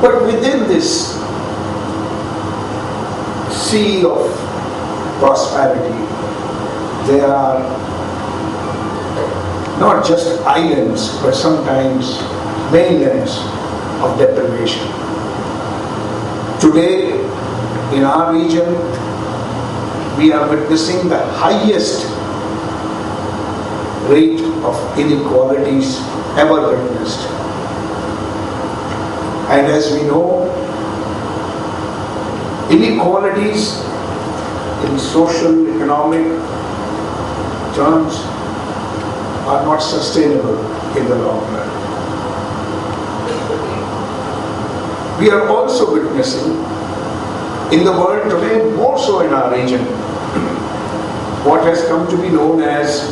But within this sea of prosperity, there are not just islands, but sometimes mainlands of deprivation. Today, in our region, we are witnessing the highest rate of inequalities ever witnessed. And as we know, inequalities in social, economic terms are not sustainable in the long run. We are also witnessing in the world today, more so in our region, what has come to be known as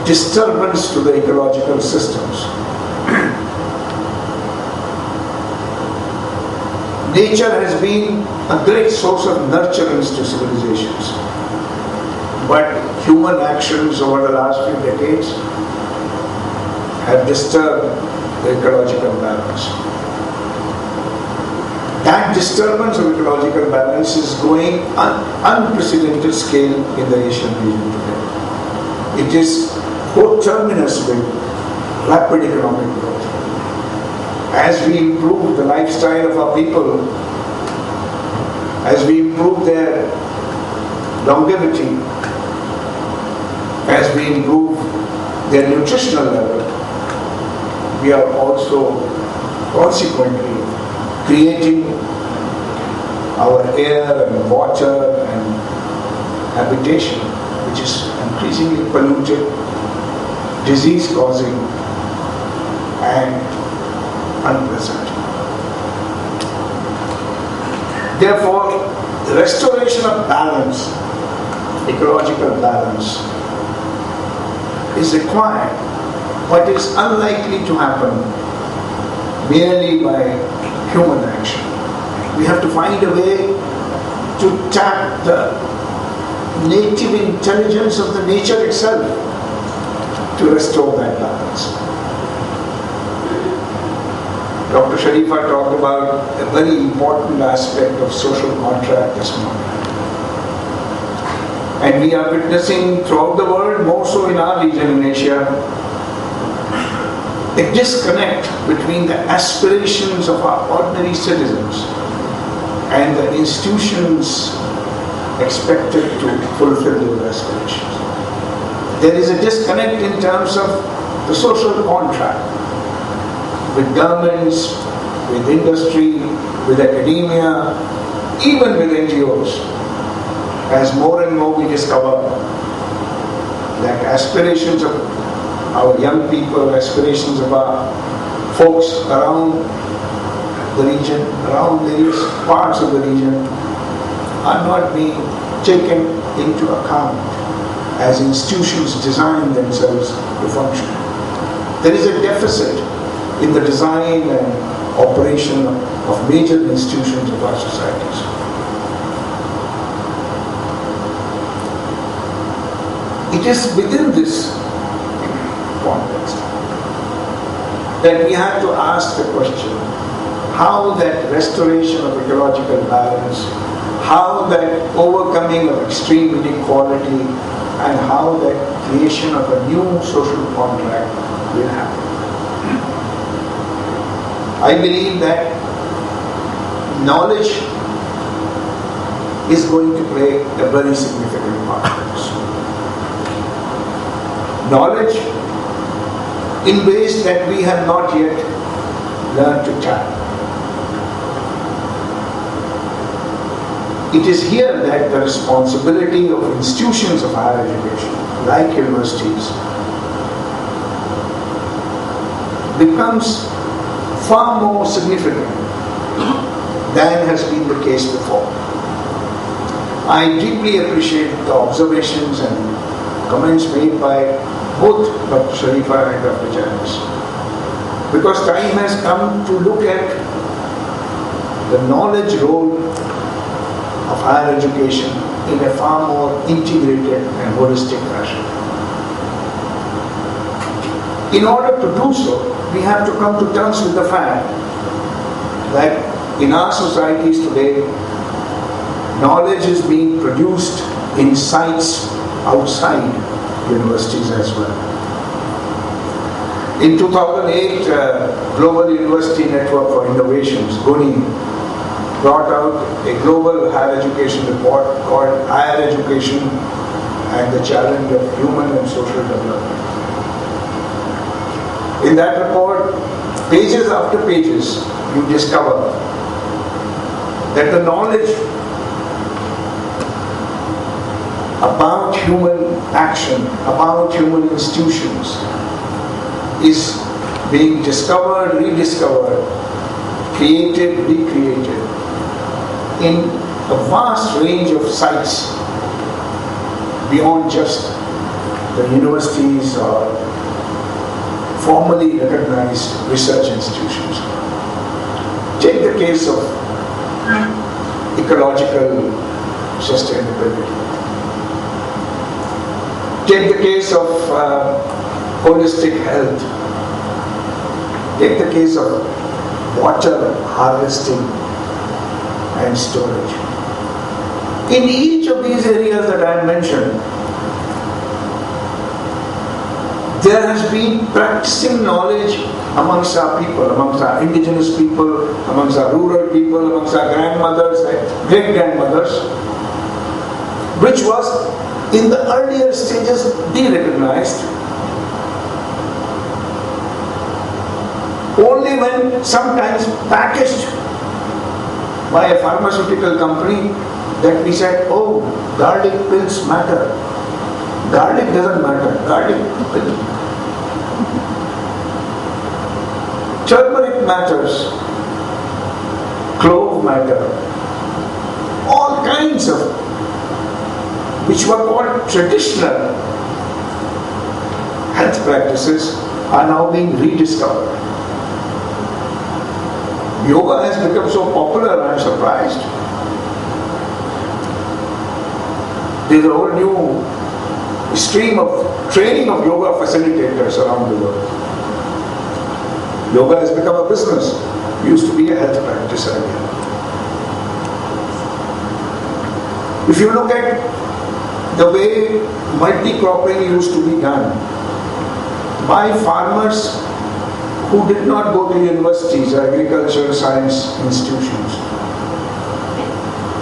disturbance to the ecological systems. Nature has been a great source of nurturance to civilizations, but human actions over the last few decades have disturbed the ecological balance. That disturbance of ecological balance is going on unprecedented scale in the Asian region today. It is coterminous with rapid economic growth. As we improve the lifestyle of our people, as we improve their longevity, as we improve their nutritional level, we are also consequently creating our air and water and habitation, which is increasingly polluted, disease-causing, and unpleasant. Therefore, the restoration of balance, ecological balance, is required, but is unlikely to happen merely by human action. We have to find a way to tap the native intelligence of the nature itself to restore that balance. Dr. Sharifa talked about a very important aspect of social contract this morning. And we are witnessing throughout the world, more so in our region in Asia, a disconnect between the aspirations of our ordinary citizens and the institutions expected to fulfill those aspirations. There is a disconnect in terms of the social contract with governments, with industry, with academia, even with NGOs. As more and more we discover that aspirations of our young people, aspirations of our folks around the region, around various parts of the region, are not being taken into account as institutions design themselves to function. There is a deficit in the design and operation of major institutions of our societies. It is within this context that we have to ask the question, how that restoration of ecological balance, how that overcoming of extreme inequality, and how that creation of a new social contract will happen. I believe that knowledge is going to play a very significant part in this. Knowledge in ways that we have not yet learned to tap. It is here that the responsibility of institutions of higher education, like universities, becomes far more significant than has been the case before. I deeply appreciate the observations and comments made by both Dr. Sharifa and Dr. Janice, because time has come to look at the knowledge role of higher education in a far more integrated and holistic fashion. In order to do so, we have to come to terms with the fact that in our societies today, knowledge is being produced in sites outside universities as well. In 2008, Global University Network for Innovations, GUNI, brought out a global higher education report called Higher Education and the Challenge of Human and Social Development. In that report, pages after pages, you discover that the knowledge about human action, about human institutions, is being discovered, rediscovered, created, recreated in a vast range of sites beyond just the universities or formally recognized research institutions. Take the case of ecological sustainability. Take the case of holistic health. Take the case of water harvesting and storage. In each of these areas that I mentioned, there has been practicing knowledge amongst our people, amongst our indigenous people, amongst our rural people, amongst our grandmothers and great-grandmothers, which was in the earlier stages de-recognized. Only when sometimes packaged by a pharmaceutical company that we said, oh, garlic pills matter. Garlic doesn't matter. Garlic pills. Turmeric matters. Clove matter. All kinds of, which were called traditional health practices, are now being rediscovered. Yoga has become so popular, I am surprised. There is a whole new stream of training of yoga facilitators around the world. Yoga has become a business. It used to be a health practice earlier. If you look at the way multi-cropping used to be done by farmers who did not go to universities or agricultural science institutions.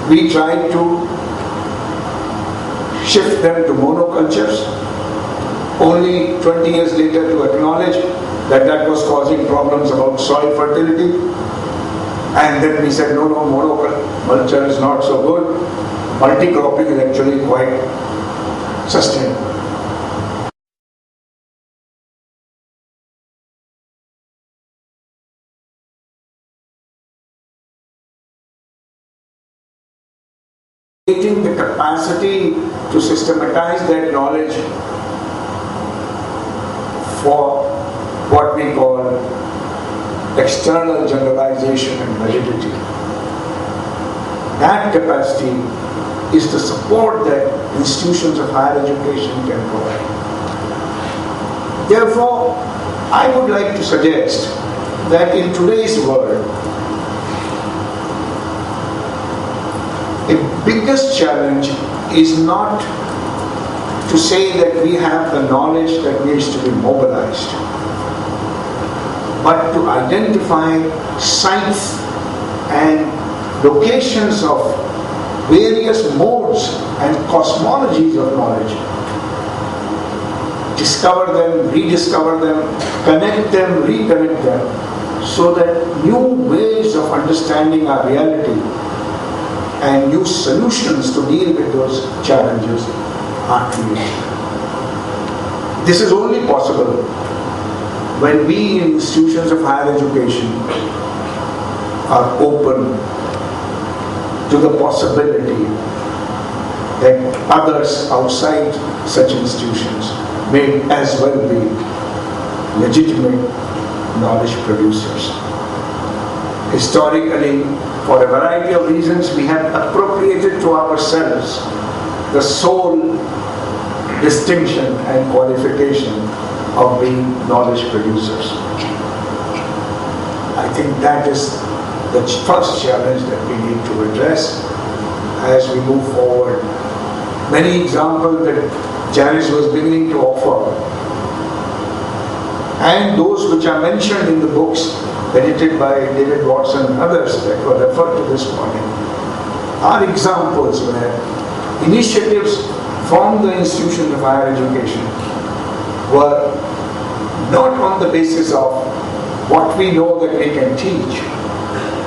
We tried to shift them to monocultures, only 20 years later to acknowledge that that was causing problems about soil fertility. And then we said, no, monoculture is not so good. Multi-cropping is actually quite sustainable. Creating the capacity to systematize that knowledge for what we call external generalization and validity. That capacity is the support that institutions of higher education can provide. Therefore, I would like to suggest that in today's world, the biggest challenge is not to say that we have the knowledge that needs to be mobilized, but to identify sites and locations of various modes and cosmologies of knowledge, discover them, rediscover them, connect them, reconnect them, so that new ways of understanding our reality and new solutions to deal with those challenges are created. This is only possible when we in institutions of higher education are open to the possibility that others outside such institutions may as well be legitimate knowledge producers. Historically, for a variety of reasons, we have appropriated to ourselves the sole distinction and qualification of being knowledge producers. I think that is the first challenge that we need to address as we move forward. Many examples that Janice was beginning to offer, and those which are mentioned in the books edited by David Watson and others that were referred to this morning, are examples where initiatives from the institutions of higher education were not on the basis of what we know that we can teach,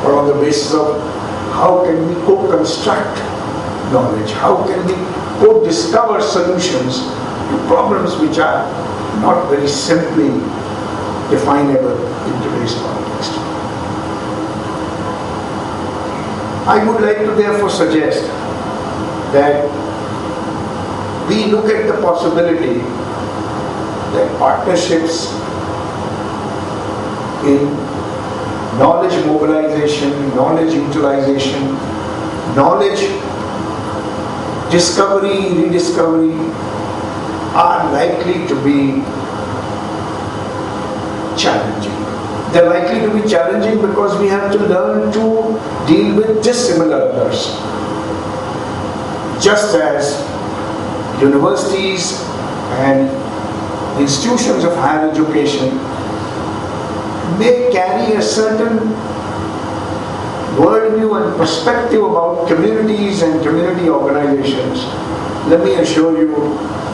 but on the basis of how can we co-construct knowledge, how can we co-discover solutions to problems which are not very simply definable in today's context. I would like to therefore suggest that we look at the possibility that partnerships in knowledge mobilization, knowledge utilization, knowledge discovery, rediscovery are likely to be challenging. They're likely to be challenging because we have to learn to deal with dissimilar others. Just as universities and institutions of higher education may carry a certain worldview and perspective about communities and community organizations, let me assure you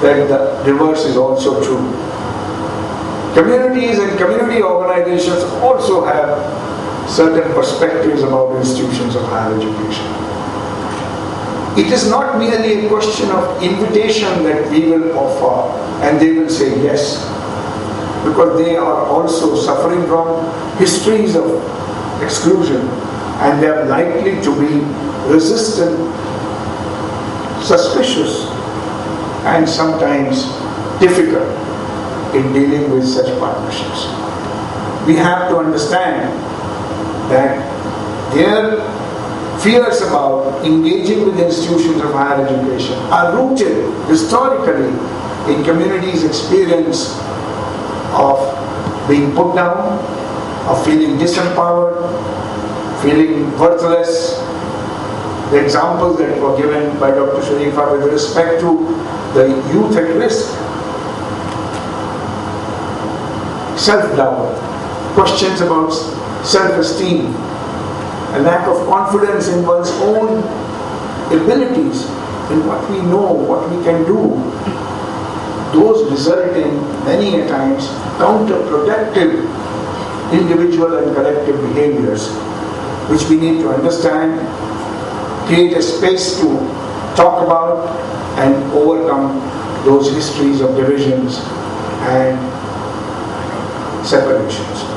that the reverse is also true. Communities and community organizations also have certain perspectives about institutions of higher education. It is not merely a question of invitation that we will offer and they will say yes, because they are also suffering from histories of exclusion and they are likely to be resistant, suspicious, and sometimes difficult in dealing with such partnerships. We have to understand that their fears about engaging with institutions of higher education are rooted historically in communities' experience of being put down, of feeling disempowered, feeling worthless. The examples that were given by Dr. Sharifa with respect to the youth at risk, self-doubt, questions about self-esteem, a lack of confidence in one's own abilities, in what we know, what we can do, those result in many a times counterproductive individual and collective behaviors, which we need to understand, create a space to talk about and overcome those histories of divisions and separations.